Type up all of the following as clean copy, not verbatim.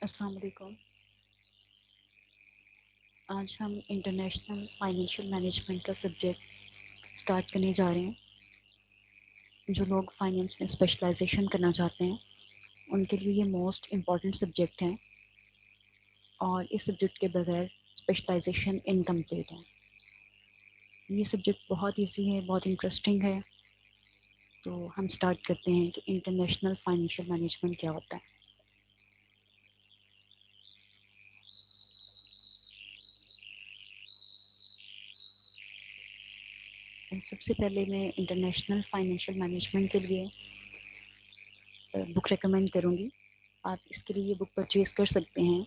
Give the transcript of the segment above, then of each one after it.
अस्सलाम वालेकुम। आज हम इंटरनेशनल फाइनेंशियल मैनेजमेंट का सब्जेक्ट स्टार्ट करने जा रहे हैं। जो लोग फाइनेंस में स्पेशलाइजेशन करना चाहते हैं उनके लिए ये मोस्ट इम्पॉर्टेंट सब्जेक्ट है और इस सब्जेक्ट के बगैर स्पेशलाइजेशन इनकम्प्लीट है। ये सब्जेक्ट बहुत ईजी है, बहुत इंटरेस्टिंग है। तो हम स्टार्ट करते हैं कि इंटरनेशनल फाइनेंशियल मैनेजमेंट क्या होता है। सबसे पहले मैं इंटरनेशनल फाइनेंशियल मैनेजमेंट के लिए बुक रेकमेंड करूँगी। आप इसके लिए ये बुक परचेज़ कर सकते हैं।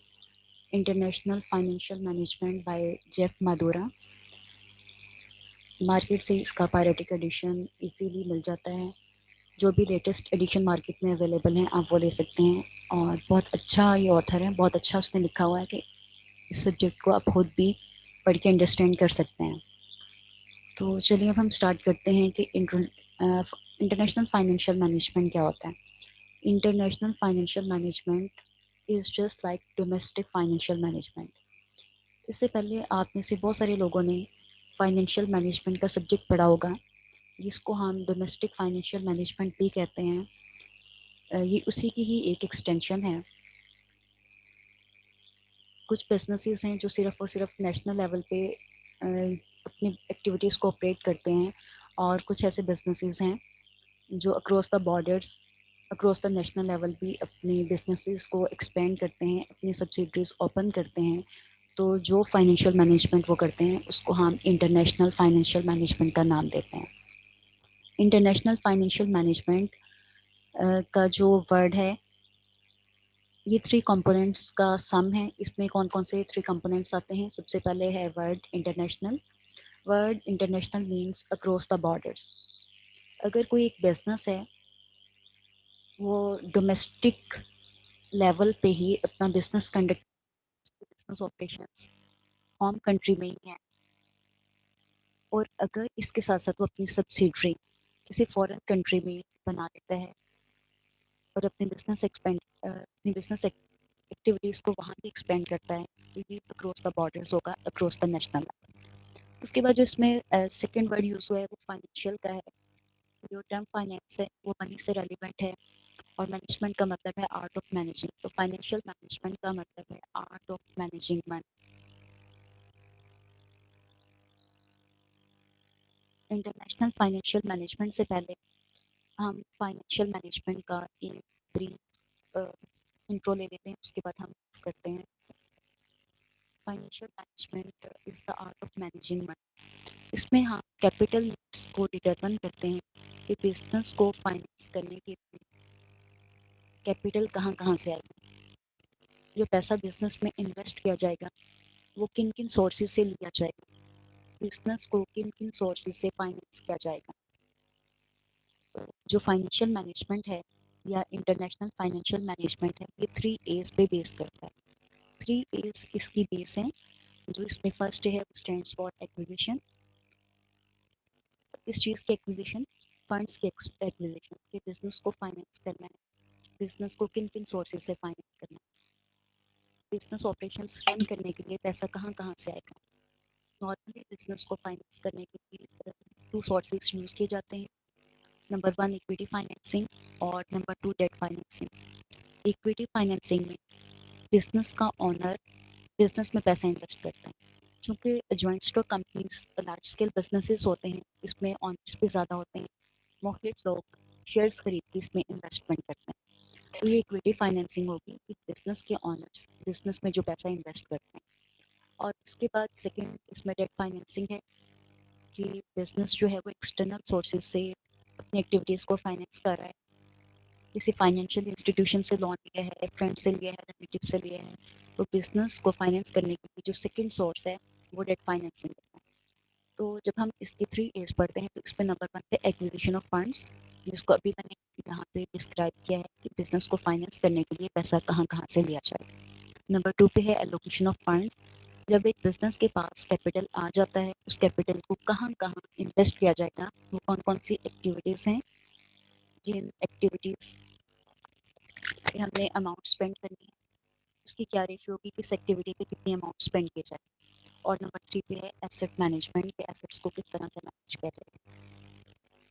International financial management by Jeff Madura. Market से इसका पायरेटिक एडिशन इजीली मिल जाता है। जो भी लेटेस्ट एडिशन मार्केट में अवेलेबल हैं आप वो ले सकते हैं। और बहुत अच्छा ये ऑथर है, बहुत अच्छा उसने लिखा हुआ है कि इस सब्जेक्ट को आप खुद भी पढ़ के अंडरस्टैंड कर सकते हैं। तो चलिए अब हम स्टार्ट करते हैं कि इंटरनेशनल फाइनेंशियल मैनेजमेंट क्या होता है। International financial management is just like domestic financial management. इससे पहले आप में से बहुत सारे लोगों ने फाइनेंशियल मैनेजमेंट का सब्जेक्ट पढ़ा होगा, जिसको हम डोमेस्टिक फाइनेंशियल मैनेजमेंट भी कहते हैं। ये उसी की ही एक एक्सटेंशन है। कुछ बिजनेसेस हैं जो सिर्फ़ और सिर्फ नेशनल लेवल पे अपनी एक्टिविटीज़ को ऑपरेट करते हैं, और कुछ ऐसे बिजनेसेस हैं जो across the borders, across the national level भी अपनी बिजनेसेस को एक्सपेंड करते हैं, अपनी सब्सिडरीज ओपन करते हैं। तो जो फाइनेंशियल मैनेजमेंट वो करते हैं उसको हम इंटरनेशनल फाइनेंशियल मैनेजमेंट का नाम देते हैं। इंटरनेशनल फाइनेंशियल मैनेजमेंट का जो वर्ड है, ये थ्री कंपोनेंट्स का सम है। इसमें कौन कौन से थ्री कंपोनेंट्स आते हैं? सबसे पहले है word international. Word international means across the borders. अगर कोई एक बिजनेस है, वो डोमेस्टिक लेवल पे ही अपना business conduct, business operations home country में ही है, और अगर इसके साथ साथ वो अपनी सब्सिडरी किसी फॉरेन कंट्री में बना लेता है और अपने बिजनेस एक्सपेंड अपनी बिजनेस एक्टिविटीज़ को वहाँ भी एक्सपेंड करता है, तो ये अक्रॉस द बॉर्डर्स होगा, अक्रॉस द नेशनल। उसके बाद जो इसमें सेकेंड वर्ड यूज़ हुआ है वो फाइनेंशियल का है। जो टर्म फाइनेंस है वो मनी से रेलिवेंट है, और मैनेजमेंट का मतलब है आर्ट ऑफ मैनेजिंग। तो फाइनेंशियल मैनेजमेंट का मतलब है art of managing money. International financial management से पहले हम फाइनेंशियल मैनेजमेंट का एक ब्रीफ इंट्रो ले लेते हैं, उसके बाद हम करते हैं। Financial management is the art of managing money. इसमें हम कैपिटल नीड्स को डिटरमिन करते हैं कि बिजनेस को फाइनेंस करने के लिए कैपिटल कहाँ कहाँ से आएगा। जो पैसा बिजनेस में इन्वेस्ट किया जाएगा वो किन किन सोर्सेज से लिया जाएगा, बिजनेस को किन किन सोर्सेज से फाइनेंस किया जाएगा। जो फाइनेंशियल मैनेजमेंट है या इंटरनेशनल फाइनेंशियल मैनेजमेंट है, ये 3 A's पे बेस करता है। 3 A's इसकी बेस है। जो इसमें फर्स्ट है वो स्टैंड्स फॉर एक्विजिशन। इस चीज़ की एक्विजिशन, फंड्स की एक्विजिशन, के बिजनेस को फाइनेंस करना है, बिजनेस को किन किन सोर्सेज से फाइनेंस करना है, बिजनेस ऑपरेशंस रन करने के लिए पैसा कहाँ कहाँ से आएगा। नॉर्मली बिजनेस को फाइनेंस करने के लिए 2 सोर्सेज यूज़ किए जाते हैं। नंबर 1 इक्विटी फाइनेंसिंग और number 2 debt financing. Equity financing में बिजनेस का ओनर बिजनेस में पैसा इन्वेस्ट करता है। चूँकि joint stock companies large scale businesses होते हैं, इसमें ओनर्स भी ज़्यादा होते हैं, मुख्तलिफ लोग शेयर्स खरीद के इसमें इन्वेस्टमेंट करते हैं। तो ये इक्विटी फाइनेंसिंग होगी कि बिजनेस के ओनर्स बिजनेस में जो पैसा इन्वेस्ट करते हैं। और उसके बाद सेकेंड इसमें डेट फाइनेंसिंग है कि बिजनेस जो है वो एक्सटर्नल सोर्सेज से अपनी एक्टिविटीज़ को फाइनेंस कर रहा है। किसी फाइनेंशियल इंस्टीट्यूशन से लोन लिया है, फ्रेंड से लिया है, रिलेटिव से लिया है। तो बिजनेस को फाइनेंस करने के लिए जो सेकेंड सोर्स है वो डेट फाइनेंसिंग है। तो जब हम इसके 3 A's पढ़ते हैं तो इस पर नंबर 1 पे एक्विजिशन ऑफ फंड्स, जिसको अभी मैंने यहाँ पे डिस्क्राइब किया है कि बिजनेस को फाइनेंस करने के लिए पैसा कहाँ कहाँ से लिया जाए। नंबर 2 पे है एलोकेशन ऑफ फंड्स। जब एक बिजनेस के पास कैपिटल आ जाता है, उस कैपिटल को कहाँ कहाँ इन्वेस्ट किया जाएगा, वो कौन कौन सी एक्टिविटीज़ हैं, जिन एक्टिविटीज़ पे हमने अमाउंट स्पेंड करनी है, उसकी क्या रेशियो होगी, किस एक्टिविटी पे कितनी अमाउंट स्पेंड की जाए। और नंबर 3 पे है एसेट मैनेजमेंट, के एसेट्स को किस तरह से मैनेज किया जाए।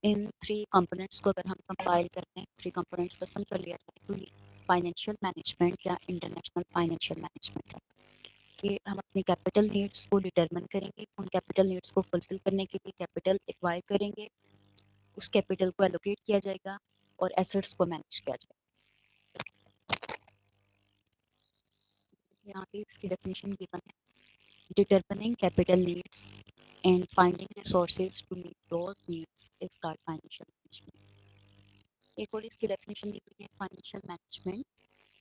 इन 3 कंपोनेंट्स को अगर हम कंपाइल करते हैं, 3 कंपोनेंट्स को सम कर लिया जाए तो ये फाइनेंशियल मैनेजमेंट या इंटरनेशनल फाइनेंशियल मैनेजमेंट है कि हम अपनी कैपिटल नीड्स को डिटरमिन करेंगे, उन कैपिटल नीड्स को फुलफिल करने के लिए कैपिटल एक्वायर करेंगे, उस कैपिटल को एलोकेट किया जाएगा और एसेट्स को मैनेज किया जाएगा। यहाँ पे इसकी डेफिनेशन गिवन है, determining capital needs and finding resources to meet those needs is called financial management. एक और इसकी डेफिनेशन दी हुई है, financial management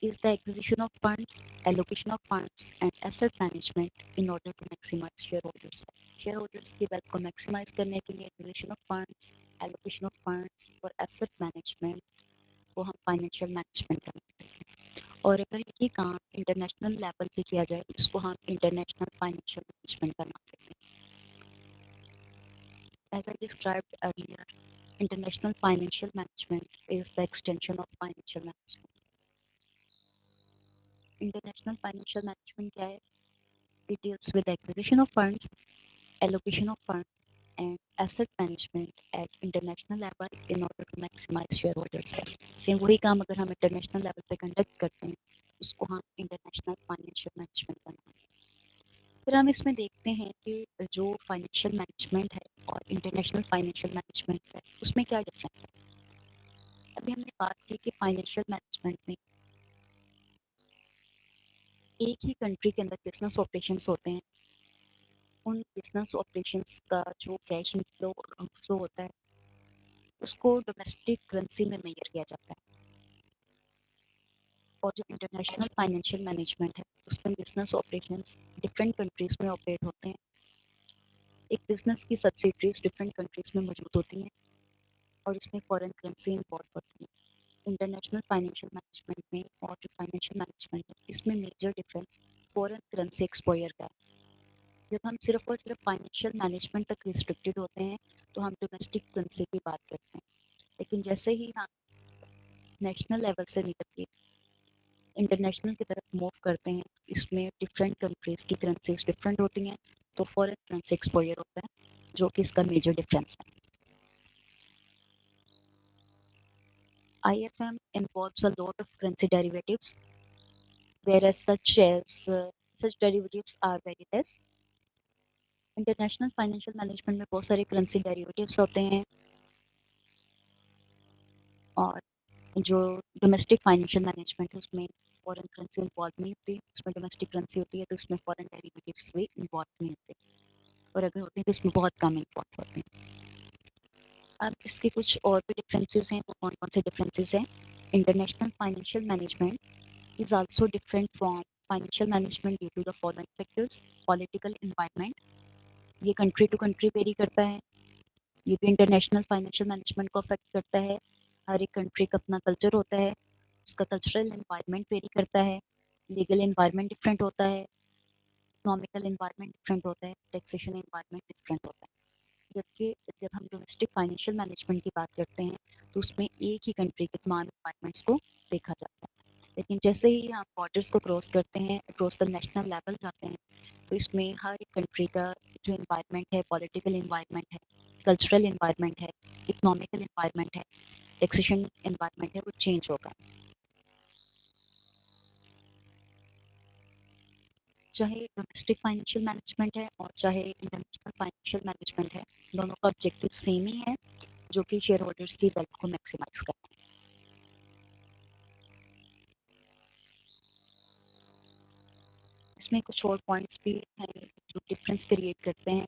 is the acquisition of funds, allocation of funds and asset management in order to maximize shareholders. Shareholders की wealth को maximize करने के लिए acquisition of funds, allocation of funds और asset management को हम financial management करते हैं। और अगर ये काम इंटरनेशनल लेवल पे किया जाए तो इसको हम इंटरनेशनल फाइनेंशियल मैनेजमेंट का नाम देते हैं। As I described earlier, international financial management is the extension of financial management. International financial management क्या है? It deals with acquisition of funds, allocation of funds, and asset management at international level in order to maximize shareholders value. Same वही काम अगर हम international level पे conduct करते हैं उसको हम इंटरनेशनल फाइनेंशियल मैनेजमेंट का नाम देते हैं। फिर हम इसमें देखते हैं कि जो फाइनेंशियल मैनेजमेंट है और इंटरनेशनल फाइनेंशियल मैनेजमेंट है उसमें क्या डिफरेंस है। अभी हमने बात की कि फाइनेंशियल मैनेजमेंट में एक ही कंट्री के अंदर बिजनेस ऑपरेशंस होते हैं, उन बिजनेस ऑपरेशंस का जो कैश इनफ्लो और आउटफ्लो होता है उसको डोमेस्टिक करेंसी में मेजर किया जाता है। और जो इंटरनेशनल फाइनेंशियल मैनेजमेंट है उसमें बिजनेस ऑपरेशंस डिफरेंट कंट्रीज में ऑपरेट होते हैं, एक बिजनेस की सब्सिडरीज डिफरेंट कंट्रीज में मौजूद होती हैं और इसमें फॉरेन करेंसी इम्पोर्ट होती है। इंटरनेशनल फाइनेंशियल मैनेजमेंट में और जो फाइनेंशियल मैनेजमेंट है इसमें major difference foreign currency exposure का है। जब हम सिर्फ और सिर्फ फाइनेंशियल मैनेजमेंट तक रिस्ट्रिक्टेड होते हैं तो हम डोमेस्टिक करेंसी की बात करते हैं, लेकिन जैसे ही हम नेशनल लेवल से निकल के इंटरनेशनल की तरफ मूव करते हैं इसमें डिफरेंट कंट्रीज की करेंसीज डिफरेंट होती हैं, तो फॉरेन करेंसी एक्सपोजर होता है जो कि इसका मेजर डिफरेंस है। IFM involves a lot of currency derivatives, whereas such derivatives are very less. International financial management में बहुत सारे करेंसी डेरिवेटिव्स होते हैं और जो डोमेस्टिक फाइनेंशियल मैनेजमेंट है उसमें फॉरेन करेंसी इन्वॉल्व नहीं होती, उसमें डोमेस्टिक करेंसी होती है तो उसमें फॉरेन डेरिवेटिव्स भी इन्वॉल्व नहीं होते, और अगर होते हैं तो इसमें बहुत कम इन्वॉल्व होते हैं। अब इसके कुछ और भी डिफरेंसेस हैं, वो कौन कौन से डिफरेंसेस हैं। International financial management is also different from financial management due to the following factors. Political environment, ये country to country वेरी करता है, ये भी इंटरनेशनल फाइनेंशियल मैनेजमेंट को अफेक्ट करता है। हर एक कंट्री का अपना कल्चर होता है, उसका कल्चरल एनवायरनमेंट वेरी करता है, लीगल एनवायरनमेंट डिफरेंट होता है, इकोनॉमिकल एनवायरनमेंट डिफरेंट होता है, टैक्सेशन एनवायरनमेंट डिफरेंट होता है। जबकि जब हम डोमेस्टिक फाइनेंशियल मैनेजमेंट की बात करते हैं तो उसमें एक ही कंट्री के तमाम एनवायरनमेंट्स को देखा जाता है, लेकिन जैसे ही हम बॉर्डर्स को क्रॉस करते हैं, क्रॉस द नेशनल लेवल जाते हैं, तो इसमें हर एक कंट्री का जो एनवायरनमेंट है, पॉलिटिकल एनवायरनमेंट है, कल्चरल एनवायरनमेंट है, इकोनॉमिकल एनवायरनमेंट है, टैक्सेशन एनवायरनमेंट है, वो चेंज होगा। चाहे डोमेस्टिक फाइनेंशियल मैनेजमेंट है और चाहे इंटरनेशनल फाइनेंशियल मैनेजमेंट है, दोनों का ऑब्जेक्टिव सेम ही है, जो कि शेयर होल्डर्स की वेल्थ को मैक्सिमाइज करना है। इसमें कुछ और पॉइंट्स भी हैं जो डिफरेंस क्रिएट करते हैं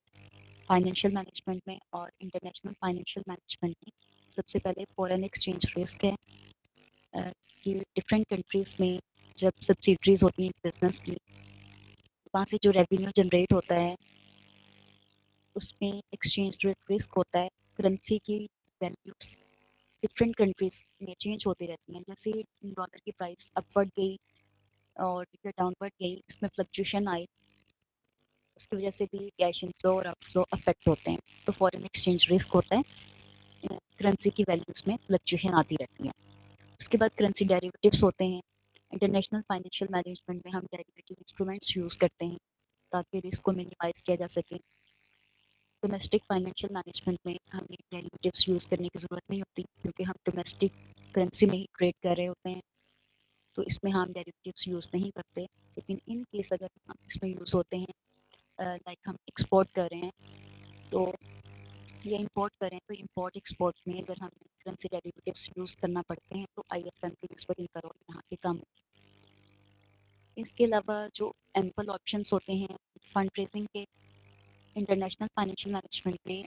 फाइनेंशियल मैनेजमेंट में और इंटरनेशनल फाइनेंशियल मैनेजमेंट में। सबसे पहले फॉरेन एक्सचेंज रिस्क है कि डिफरेंट कंट्रीज में जब सब्सिडरीज होती हैं बिजनेस की, वहाँ से जो रेवेन्यू जनरेट होता है उसमें एक्सचेंज रेट रिस्क होता है। करेंसी की वैल्यूज डिफरेंट कंट्रीज में चेंज होती रहती हैं, जैसे डॉलर की प्राइस अपवर्ड गई और डाउनवर्ड गई, इसमें फ्लक्चुएशन आई, उसकी वजह से भी कैश इनफ्लो और आउटफ्लो अफेक्ट होते हैं, तो फॉरेन एक्सचेंज रिस्क होता है, करेंसी की वैल्यूज में फ्लक्चुएशन आती रहती है। उसके बाद करेंसी डेरिवेटिव्स होते हैं, इंटरनेशनल फाइनेंशियल मैनेजमेंट में हम डेरिवेटिव इंस्ट्रूमेंट्स यूज़ करते हैं ताकि रिस्क को मिनिमाइज किया जा सके। डोमेस्टिक फाइनेंशियल मैनेजमेंट में हमें डेरिवेटिव्स यूज़ करने की ज़रूरत नहीं होती क्योंकि हम डोमेस्टिक करेंसी में ही ट्रेड कर रहे होते हैं, तो इसमें हम डेरिवेटिव्स यूज़ नहीं करते। लेकिन इन केस अगर हम इसमें यूज़ होते हैं, लाइक हम एक्सपोर्ट कर रहे हैं तो या इंपोर्ट करें तो इंपोर्ट एक्सपोर्ट में अगर हम करेंसी डेरिवेटिव्स यूज़ करना पड़ते हैं तो IFM के इस पर इनका रोल यहाँ पे कम। इसके अलावा जो एम्पल ऑप्शंस होते हैं फंड रेजिंग के इंटरनेशनल फाइनेंशियल मैनेजमेंट में,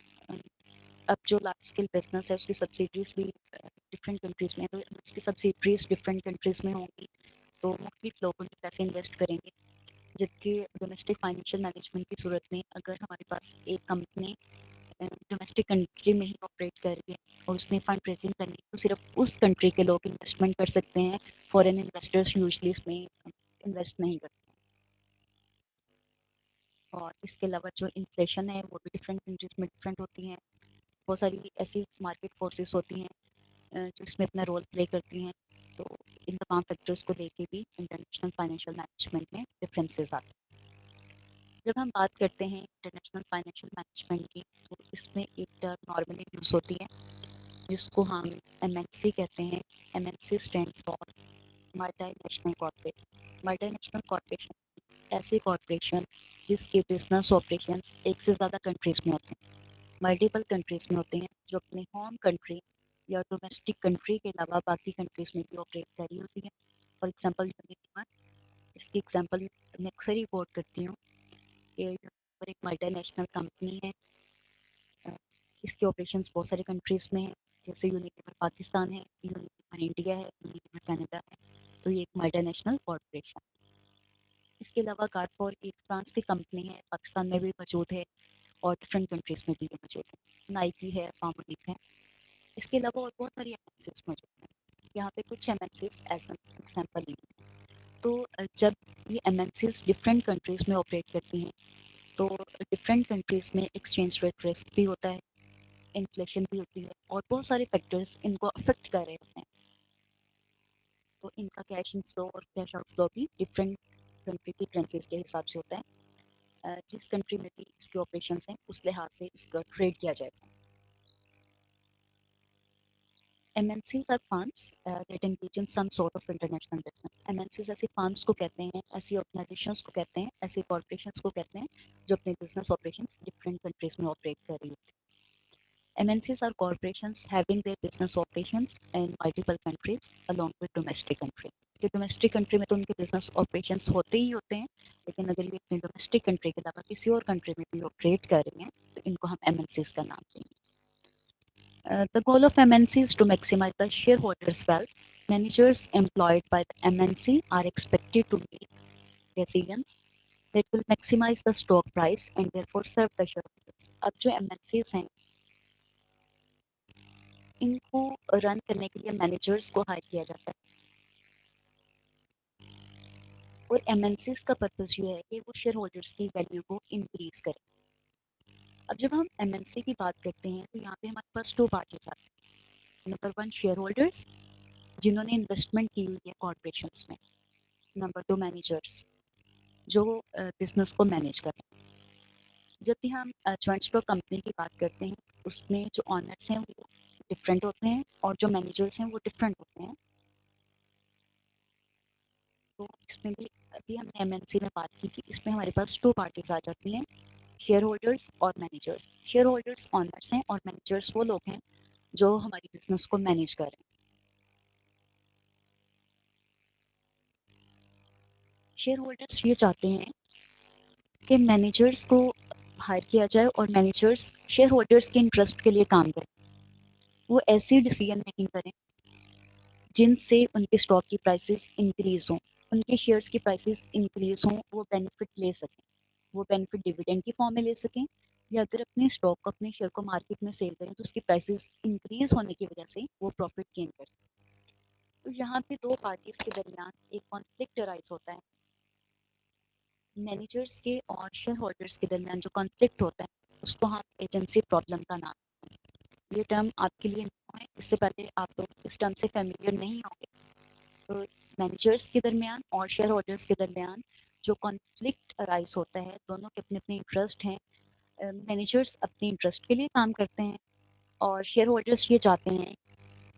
अब जो लार्ज स्केल बिजनेस है उसकी सब्सिडीज भी डिफरेंट कंट्रीज़ में, तो उसकी सब्सिडीज डिफरेंट कंट्रीज़ में होंगी तो मुख्तलिफ लोगों में पैसे इन्वेस्ट करेंगे। जबकि डोमेस्टिक फाइनेंशियल मैनेजमेंट की सूरत में अगर हमारे पास एक कंपनी डोमेस्टिक कंट्री में ही ऑपरेट कर रही है और उसने फंड रेजिंग करनी है तो सिर्फ उस कंट्री के लोग इन्वेस्टमेंट कर सकते हैं, फॉरेन इन्वेस्टर्स यूजली इसमें इन्वेस्ट नहीं करते। और इसके अलावा जो इन्फ्लेशन है वो भी डिफरेंट कंट्रीज में डिफरेंट होती हैं। बहुत सारी ऐसी मार्केट फोर्सेस होती हैं जो इसमें अपना रोल प्ले करती हैं, तो इन तमाम फैक्टर्स को लेके भी इंटरनेशनल फाइनेंशियल मैनेजमेंट में डिफरेंसेस आते हैं। जब हम बात करते हैं इंटरनेशनल फाइनेंशियल मैनेजमेंट की तो इसमें एक टर्म नॉर्मली यूज़ होती है जिसको हम MNC कहते हैं। MNC stand for multinational corporation. Multinational corporation ऐसे कॉर्पोरेशन जिसके बिजनेस ऑपरेशंस एक से ज़्यादा कंट्रीज़ में होते हैं, मल्टीपल कंट्रीज़ में होते हैं, जो अपने होम कंट्री या डोमेस्टिक कंट्री के अलावा बाकी कंट्रीज़ में भी ऑपरेट कर रही होती है। फॉर एग्जांपल इसकी एग्जांपल मैं अक्सर ही कोट करती हूँ कि एक मल्टीनेशनल कंपनी है, इसके ऑपरेशंस बहुत सारे कंट्रीज़ में हैं, जैसे यूनिलीवर पाकिस्तान है, यूनिलीवर इंडिया है, यूनिलीवर कनाडा है, तो ये एक मल्टीनेशनल कॉर्पोरेशन। इसके अलावा कारफोर एक फ्रांस की कंपनी है, पाकिस्तान में भी मौजूद है और डिफरेंट कंट्रीज़ में भी मौजूद है। नाइकी है, पामोलिव है। इसके अलावा और बहुत सारी MNCs मौजूद हैं। यहाँ पे कुछ MNCs एज एन एग्जाम्पल ली हैं। तो जब ये MNCs डिफरेंट कंट्रीज़ में ऑपरेट करती हैं तो डिफरेंट कंट्रीज़ में एक्सचेंज रेट रिस्क भी होता है, इन्फ्लेशन भी होती है और बहुत सारे फैक्टर्स इनको अफेक्ट कर रहे होते हैं। तो इनका कैश इन फ्लो और कैश आउट फ्लो भी डिफरेंट कंट्री की करेंसीज के हिसाब से होता है। जिस कंट्री में भी इसके ऑपरेशंस हैं उस लिहाज से इसका ट्रेड किया जाएगा। MNCs are firms that engage in some sort of international business. MNCs ऐसी फर्म्स को कहते हैं, ऐसी ऑर्गेनाइजेशंस को कहते हैं, ऐसी कॉर्पोरेशंस को कहते हैं जो अपने बिजनेस ऑपरेशंस डिफरेंट कंट्रीज में ऑपरेट कर रही होती हैं। MNCs are corporations having their business operations in multiple countries along with domestic country. कि डोमेस्टिक कंट्री में तो उनके बिजनेस ऑपरेशंस होते ही होते हैं, लेकिन अगर ये अपनी डोमेस्टिक कंट्री के अलावा किसी और कंट्री में भी ऑपरेट कर रही हैं तो इनको हम MNCs का नाम देंगे। The goal of MNC is to maximize the shareholders' wealth. Managers employed by the MNC are expected to make decisions that will maximize the stock price and therefore serve the shareholders. अब जो MNCs हैं इनको run करने के लिए managers को higher किया जाता है और MNCs का पर्पस ये है कि वो शेयर होल्डर्स की वैल्यू को इंक्रीज करें। अब जब हम MNC की बात करते हैं तो यहाँ पे हमारे पास दो पार्टीज आती हैं। नंबर वन शेयर होल्डर्स जिन्होंने इन्वेस्टमेंट की हुई है कॉर्पोरेशंस में। नंबर टू मैनेजर्स जो बिजनेस को मैनेज करें। जब भी हम जॉइंट स्टॉक कंपनी की बात करते हैं उसमें जो ऑनर्स हैं वो डिफरेंट होते हैं और जो मैनेजर्स हैं वो डिफरेंट होते हैं। तो इसमें भी अभी हमने MNC में बात की कि इसमें हमारे पास दो पार्टीज आ जाती हैं, शेयर होल्डर्स और मैनेजर्स। शेयर होल्डर्स ऑनर्स हैं और मैनेजर्स वो लोग हैं जो हमारी बिजनेस को मैनेज कर रहे हैं। शेयर होल्डर्स ये चाहते हैं कि मैनेजर्स को हायर किया जाए और मैनेजर्स शेयर होल्डर्स के इंटरेस्ट के लिए काम करें। वो ऐसी डिसीजन मेकिंग करें जिनसे उनके स्टॉक की प्राइसेस इंक्रीज हों, उनके शेयर्स की प्राइसेस इंक्रीज हों, वो बेनिफिट ले सकें। वो बेनिफिट डिविडेंड की फॉर्म में ले सकें या अगर अपने स्टॉक को अपने शेयर को मार्केट में सेल करें तो उसकी प्राइसेस इंक्रीज होने की वजह से वो प्रॉफिट गेन करें। तो यहाँ पे दो पार्टीज के दरमियान एक कॉन्फ्लिक्ट अराइज होता है। मैनेजर्स के और शेयर होल्डर्स के दरमियान जो कॉन्फ्लिक्ट होता है उसको हम एजेंसी प्रॉब्लम का नाम। ये टर्म आपके लिए न्यू है, इससे पहले आप लोग इस टर्म से फैमिलियर नहीं होंगे। तो मैनेजर्स के दरमियान और शेयर होल्डर्स के दरमियान जो कॉन्फ्लिक्ट अराइज होता है, दोनों के अपने अपने इंटरेस्ट हैं। मैनेजर्स अपने इंटरेस्ट के लिए काम करते हैं और शेयर होल्डर्स ये चाहते हैं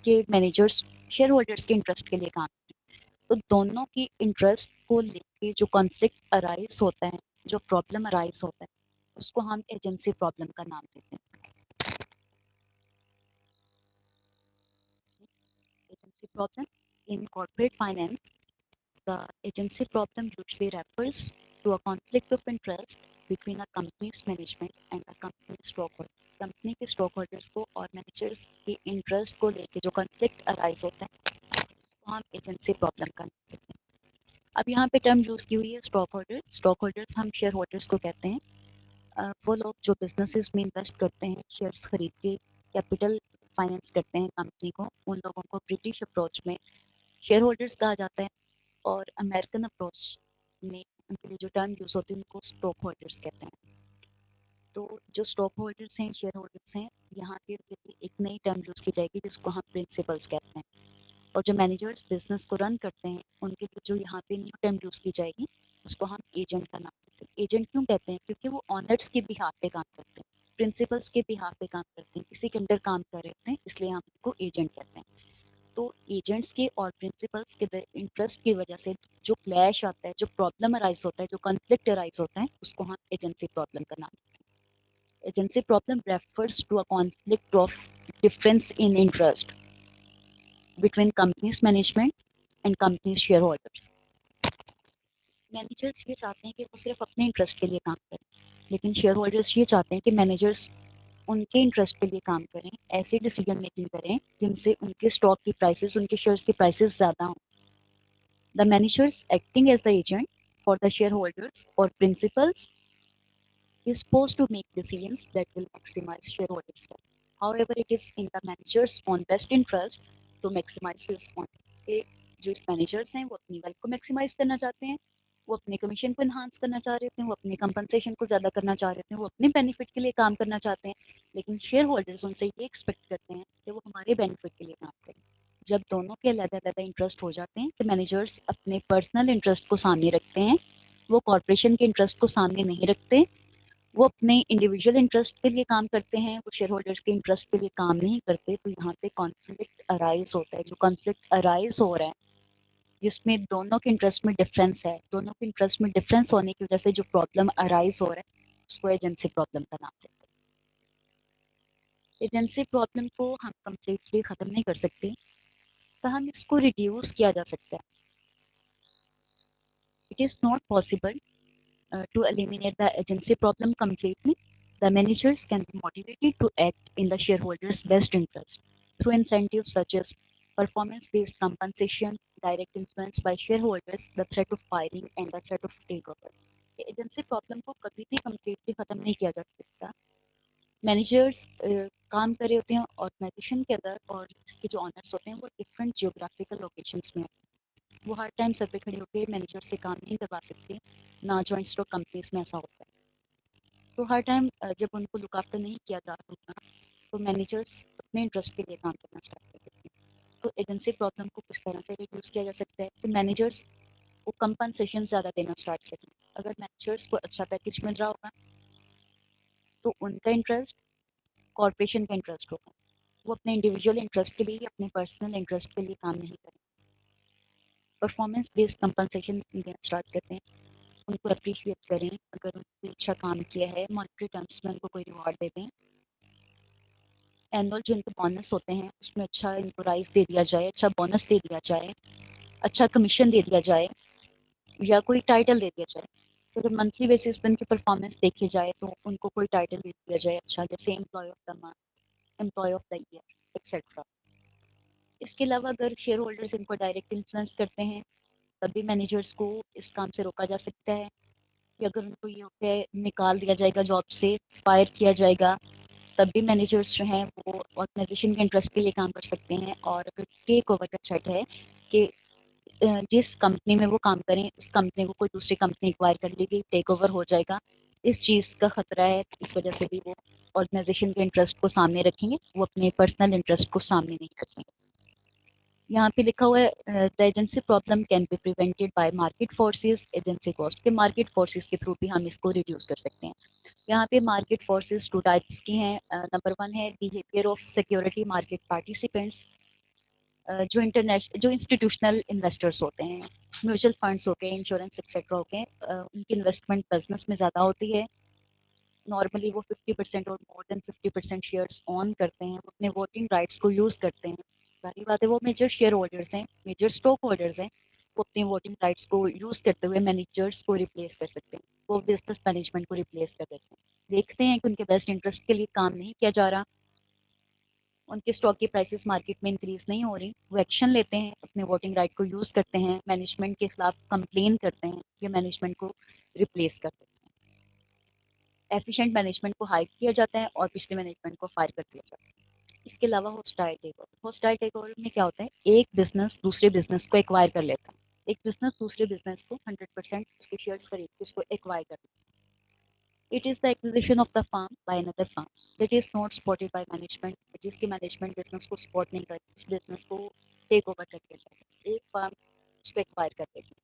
कि मैनेजर्स शेयर होल्डर्स के इंटरेस्ट के लिए काम करें। तो दोनों की इंटरेस्ट को लेके जो कॉन्फ्लिक्ट अराइज होता है, जो प्रॉब्लम अराइज होता है, उसको हम एजेंसी प्रॉब्लम का नाम देते हैं। Agency problem in corporate finance, the agency problem usually refers to a conflict of interest between a company's management and a company's stockholder. Company के स्टॉक होल्डर्स को और मैनेजर्स के इंटरेस्ट को लेके जो कॉन्फ्लिक्ट अराइज होता है, उसको हम एजेंसी प्रॉब्लम का नाम देते हैं। अब यहाँ पे टर्म यूज की हुई है स्टॉक होल्डर्स। स्टॉक होल्डर्स हम शेयर होल्डर्स को कहते हैं। वो लोग जो बिजनेसेस में इन्वेस्ट करते हैं, शेयर्स खरीद के कैपिटल फाइनेंस करते हैं कंपनी को, उन लोगों को ब्रिटिश अप्रोच में शेयर होल्डर्स कहा जाता है और अमेरिकन अप्रोच में उनके लिए जो टर्म यूज होती है उनको स्टॉक होल्डर्स कहते हैं। तो जो स्टॉक होल्डर्स हैं, शेयर होल्डर्स हैं, यहाँ के लिए एक नई टर्म यूज की जाएगी जिसको हम प्रिंसिपल्स कहते हैं। और जो मैनेजर्स बिजनेस को रन करते हैं, उनके लिए जो यहाँ पे न्यू टर्म यूज की जाएगी उसको हम एजेंट का नाम देते हैं। एजेंट क्यों कहते हैं? क्योंकि वो ऑनर्स के बिहाफ पे काम करते हैं, प्रिंसिपल्स के बिहाफ पे काम करते हैं, किसी के अंडर काम कर रहे होते हैं, इसलिए हम उनको एजेंट कहते हैं। तो एजेंट्स के और प्रिंसिपल्स के इंटरेस्ट की वजह से जो क्लैश आता है, जो प्रॉब्लम अराइज होता है, जो कॉन्फ्लिक्ट अराइज होता है, उसको हम एजेंसी प्रॉब्लम का नाम देते हैं। Agency problem refers to a conflict of difference in interest between company's management and company's shareholders. Managers ये चाहते हैं कि वो सिर्फ अपने इंटरेस्ट के लिए काम करें, लेकिन शेयर होल्डर्स ये चाहते हैं कि मैनेजर्स उनके इंटरेस्ट के लिए काम करें, ऐसी डिसीजन मेकिंग करें जिनसे उनके स्टॉक की प्राइसेस, उनके शेयर्स की प्राइसेस ज़्यादा हों। The managers acting as the agent for the shareholders or principals is supposed to make decisions that will maximize shareholders' value. However, it is in the manager's own best interest to maximize his own. जो managers हैं वो अपनी wealth को maximise करना चाहते हैं, वो अपने कमीशन को इन्हांस करना चाह रहे हैं, वो अपने कंपनसेशन को ज़्यादा करना चाह रहे हैं, वो अपने बेनिफिट के लिए काम करना चाहते हैं, लेकिन शेयर होल्डर्स उनसे ये एक्सपेक्ट करते हैं कि वो हमारे बेनिफिट के लिए काम करें। जब दोनों के अलग-अलग इंटरेस्ट हो जाते हैं तो मैनेजर्स अपने पर्सनल इंटरेस्ट को सामने रखते हैं, वो कॉर्पोरेशन के इंटरेस्ट को सामने नहीं रखते। वो अपने इंडिविजुअल इंटरेस्ट के लिए काम करते हैं, वो शेयर होल्डर्स के इंटरेस्ट के लिए काम नहीं करते। तो यहाँ पे कॉन्फ्लिक्ट अराइज होता है। जो कॉन्फ्लिक्ट अराइज हो रहा है, जिसमें दोनों के इंटरेस्ट में डिफरेंस है, दोनों के इंटरेस्ट में डिफरेंस होने की वजह से जो प्रॉब्लम अराइज हो रहा है, उसको एजेंसी प्रॉब्लम का नाम देते हैं। एजेंसी प्रॉब्लम को हम कंप्लीटली ख़त्म नहीं कर सकते, तो हम इसको रिड्यूस किया जा सकता है। It is not possible to eliminate the agency problem completely. The managers can be motivated to act in the shareholders' best interest through incentives such as performance-based compensation, direct influence by shareholders, the threat of firing, and the threat of takeover. Agency problem को कभी भी completely खत्म नहीं किया जा सकता। Managers काम कर रहे होते हैं ऑर्गेनाइजेशन के अंदर, और इसके जो ऑनर्स होते हैं वो डिफरेंट जियोग्राफिकल लोकेशंस में होते हैं। वो हर टाइम सर पे खड़े होकर मैनेजर से काम नहीं करवा सकते, ना जॉइंट स्टॉक कंपनीज में ऐसा होता है। तो हर टाइम जब उनको लुक आफ्टर नहीं किया जा रहा तो मैनेजर्स अपने इंटरेस्ट के लिए काम करना स्टार्ट कर देते हैं। तो एजेंसी प्रॉब्लम को किस तरह से रिड्यूस किया जा सकता है कि मैनेजर्स को कंपनसेशन ज़्यादा देना स्टार्ट करें। अगर मैनेजर्स को अच्छा पैकेज मिल रहा होगा तो उनका इंटरेस्ट कॉर्पोरेशन का इंटरेस्ट होगा। वो अपने इंडिविजुअल इंटरेस्ट के लिए, अपने पर्सनल इंटरेस्ट के लिए काम नहीं करें। परफॉर्मेंस बेस्ड कंपनसेशन देना स्टार्ट करते हैं, उनको अप्रिशिएट करें। अगर उन्होंने अच्छा काम किया है, मॉनेटरी टर्म्स में उनको कोई रिवॉर्ड दे दें। एनुअल जो इनके बोनस होते हैं उसमें अच्छा इनको राइज दे दिया जाए, अच्छा बोनस दे दिया जाए, अच्छा कमीशन दे दिया जाए, या कोई टाइटल दे दिया जाए। तो जब मंथली बेसिस पर उनकी परफॉर्मेंस देखी जाए तो उनको कोई टाइटल दे दिया जाए अच्छा, जैसे employee of the month, employee of the year, et cetera. इसके अलावा अगर शेयर होल्डर्स इनको डायरेक्ट इन्फ्लुएंस करते हैं तभी मैनेजर्स को इस काम से रोका जा सकता है। कि अगर उनको ये होता है निकाल दिया जाएगा जॉब से, फायर किया जाएगा, तब भी मैनेजर्स जो हैं वो ऑर्गेनाइजेशन के इंटरेस्ट के लिए काम कर सकते हैं। और अगर टेक ओवर का थ्रेट है कि जिस कंपनी में वो काम करें उस कंपनी को कोई दूसरी कंपनी एक्वायर कर लेगी, टेक ओवर हो जाएगा, इस चीज़ का खतरा है, इस वजह से भी वो ऑर्गेनाइजेशन के इंटरेस्ट को सामने रखेंगे, वो अपने पर्सनल इंटरेस्ट को सामने नहीं रखेंगे। यहाँ पे लिखा हुआ है the agency problem can be prevented by market forces agency cost के मार्केट फोर्सेस के थ्रू भी हम इसको रिड्यूस कर सकते हैं। यहाँ पे मार्केट फोर्सेस 2 टाइप्स की हैं। नंबर 1 है behaviour of security market participants, जो इंस्टीट्यूशनल इन्वेस्टर्स होते हैं, म्यूचुअल फंड्स हो गए, इंश्योरेंस एक्सेट्रा हो गए, उनकी इन्वेस्टमेंट बिजनेस में ज़्यादा होती है। नॉर्मली वो 50% और मोर देन 50% शेयर्स ऑन करते हैं, वो अपने वोटिंग राइट्स को यूज़ करते हैं। सारी बात है, वो मेजर शेयर होल्डर्स हैं, मेजर स्टॉक होल्डर्स हैं, वो अपने वोटिंग राइट्स को यूज़ करते हुए मैनेजर्स को रिप्लेस कर सकते हैं, वो बिजनेस मैनेजमेंट को रिप्लेस कर देते हैं। देखते हैं कि उनके बेस्ट इंटरेस्ट के लिए काम नहीं किया जा रहा, उनके स्टॉक की प्राइसेस मार्केट में इंक्रीज नहीं हो रही, वो एक्शन लेते हैं, अपने वोटिंग राइट को यूज़ करते हैं, मैनेजमेंट के खिलाफ कंप्लेन करते हैं, ये मैनेजमेंट को रिप्लेस कर देते हैं। एफिशिएंट मैनेजमेंट को हाइड किया जाता है और पिछले मैनेजमेंट को फायर कर दिया जाता है। इसके अलावा होस्टाइल टेकओवर, होस्टाइल टेकओवर में क्या होता है, एक बिजनेस दूसरे बिजनेस को एक्वायर कर लेता है, एक बिजनेस दूसरे बिजनेस को 100% उसके शेयर्स खरीद के उसको एक्वायर कर लेता है। It is the acquisition of the firm by another firm that is not supported by management, जिसकी मैनेजमेंट बिजनेस को सपोर्ट नहीं करती, उस बिजनेस को टेक ओवर कर लेता है, एक फर्म उसको एक्वायर कर लेती है,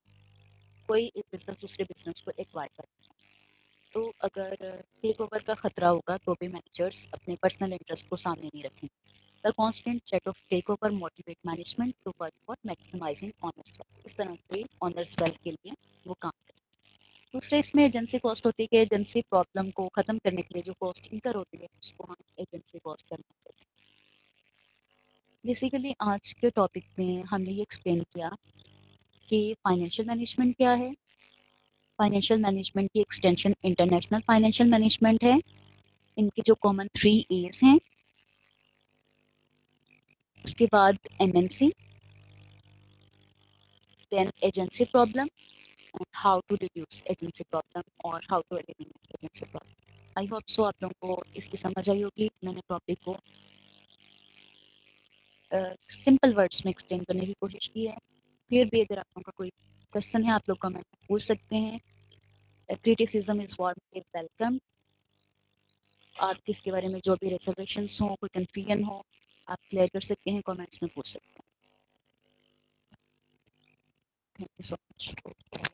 कोई एक बिजनेस दूसरे बिजनेस को एक्वायर करता है। तो अगर टेक ओवर का खतरा होगा तो भी मैनेजर्स अपने पर्सनल इंटरेस्ट को सामने नहीं रखेंगे। The constant threat of take over motivate management to work for maximising owners wealth, इस तरह से ऑनर्स वेल्थ के लिए वो काम करते हैं। दूसरे इसमें एजेंसी कॉस्ट होती है कि एजेंसी प्रॉब्लम को खत्म करने के लिए जो कॉस्ट इंकर होती है उसको हम एजेंसी कॉस्ट करना होता है। बेसिकली आज के टॉपिक में हमने ये एक्सप्लेन किया कि फाइनेंशियल मैनेजमेंट क्या है, फाइनेंशियल मैनेजमेंट की एक्सटेंशन इंटरनेशनल फाइनेंशियल मैनेजमेंट है, इनके जो कॉमन 3 एज हैं, उसके बाद MNC, then agency problem and how to reduce agency problem और how to eliminate agency problem. I hope so आप लोगों को इसकी समझ आई होगी। मैंने टॉपिक को सिंपल वर्ड्स में एक्सप्लेन करने की कोशिश की है। फिर भी अगर आप लोगों का कोई क्वेश्चन है आप लोग कमेंट में पूछ सकते हैं। Criticism is warmly welcome. आप इसके बारे में जो भी रिजर्वेशंस हो, कोई कंफ्यूजन हो, आप क्लियर कर सकते हैं, कमेंट्स में पूछ सकते हैं। Thank you so much.